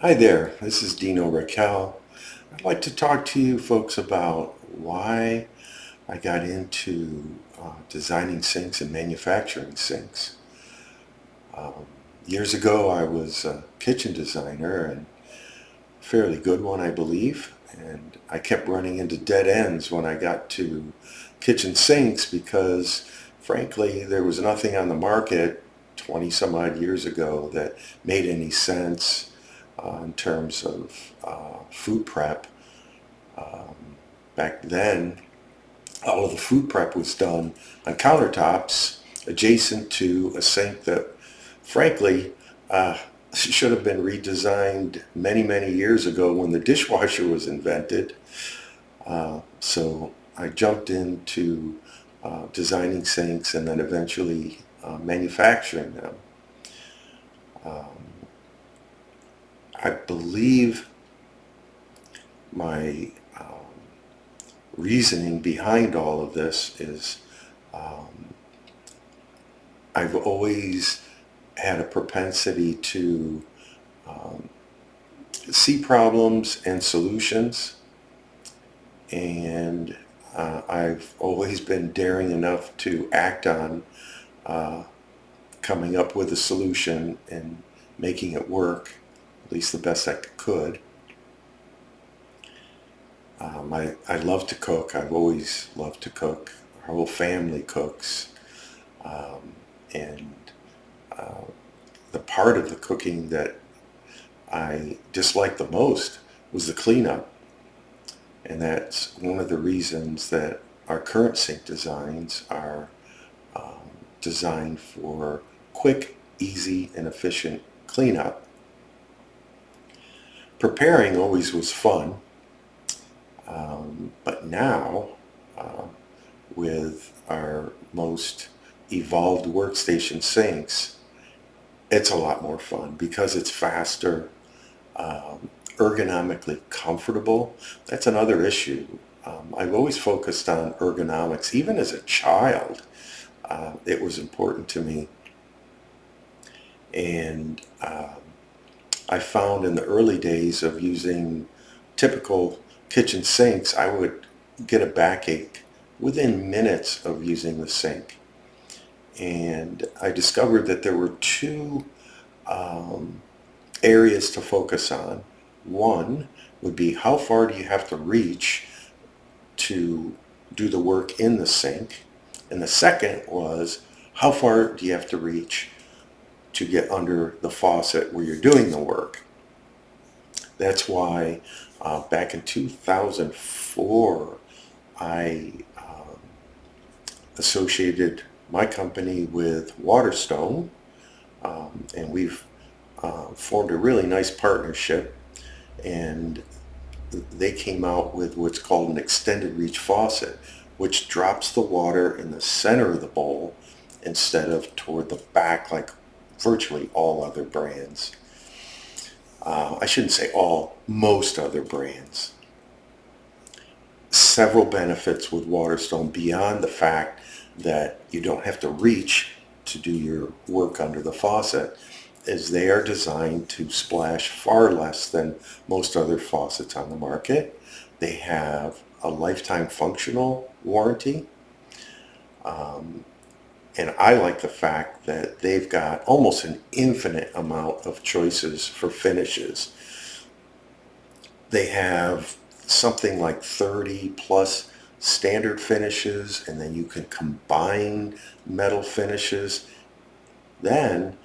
Hi there, this is Dino Rachiele. I'd like to talk to you folks about why I got into designing sinks and manufacturing sinks. Um, Years ago, I was a kitchen designer, and a fairly good one, I believe, and I kept running into dead ends when I got to kitchen sinks because, frankly, there was nothing on the market 20 some odd years ago that made any sense in terms of food prep. Um, Back then, all of the food prep was done on countertops adjacent to a sink that, frankly, uh, should have been redesigned many, many years ago when the dishwasher was invented. So I jumped into designing sinks and then eventually manufacturing them. Um, I believe my reasoning behind all of this is um, I've always had a propensity to um, see problems and solutions, and I've always been daring enough to act on uh, coming up with a solution and making it work, at least the best I could. I love to cook. I've always loved to cook. Our whole family cooks. Um, and uh, the part of the cooking that I disliked the most was the cleanup. And that's one of the reasons that our current sink designs are designed for quick, easy, and efficient cleanup. Preparing always was fun, but now, uh, with our most evolved workstation sinks, it's a lot more fun because it's faster, ergonomically comfortable. That's another issue. I've always focused on ergonomics. Even as a child, it was important to me. And I found in the early days of using typical kitchen sinks, I would get a backache within minutes of using the sink. And I discovered that there were two um, areas to focus on. One would be how far do you have to reach to do the work in the sink? And the second was how far do you have to reach to get under the faucet where you're doing the work? That's why back in 2004, I associated my company with Waterstone, and we've formed a really nice partnership. And they came out with what's called an extended reach faucet, which drops the water in the center of the bowl instead of toward the back like virtually all other brands. I shouldn't say all, most other brands. Several benefits with Waterstone beyond the fact that you don't have to reach to do your work under the faucet, is they are designed to splash far less than most other faucets on the market. They have a lifetime functional warranty. Um, and I like the fact that they've got almost an infinite amount of choices for finishes. They have something like 30 plus standard finishes, and then you can combine metal finishes. Then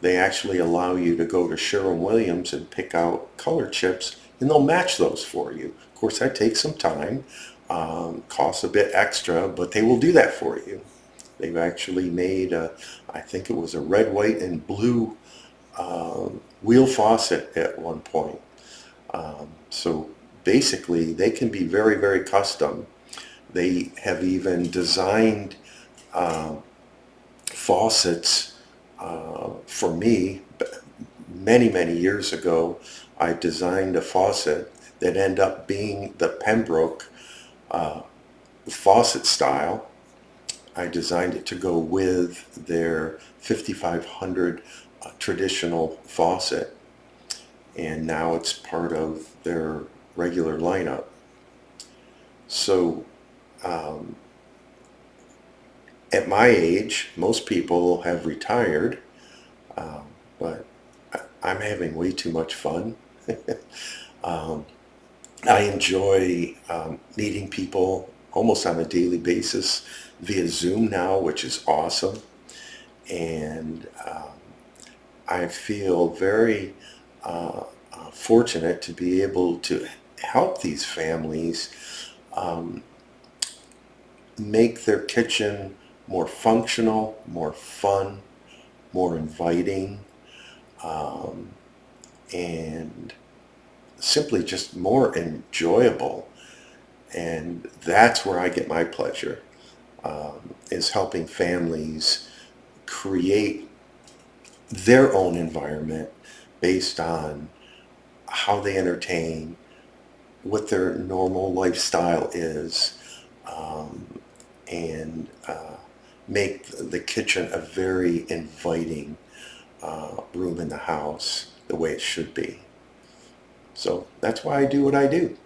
they actually allow you to go to Sherwin-Williams and pick out color chips, and they'll match those for you. Of course, that takes some time, costs a bit extra, but they will do that for you. They've actually made, I think it was a red, white, and blue wheel faucet at one point. So basically, they can be very, very custom. They have even designed uh, faucets for me. Many, many years ago, I designed a faucet that ended up being the Pembroke uh, faucet style. I designed it to go with their 5500 traditional faucet. and now it's part of their regular lineup. So at my age, most people have retired, but I'm having way too much fun. I enjoy meeting people almost on a daily basis via Zoom now, which is awesome. And I feel very fortunate to be able to help these families make their kitchen more functional, more fun, more inviting, and simply just more enjoyable. And that's where I get my pleasure, is helping families create their own environment based on how they entertain, what their normal lifestyle is, and make the kitchen a very inviting room in the house the way it should be. So that's why I do what I do.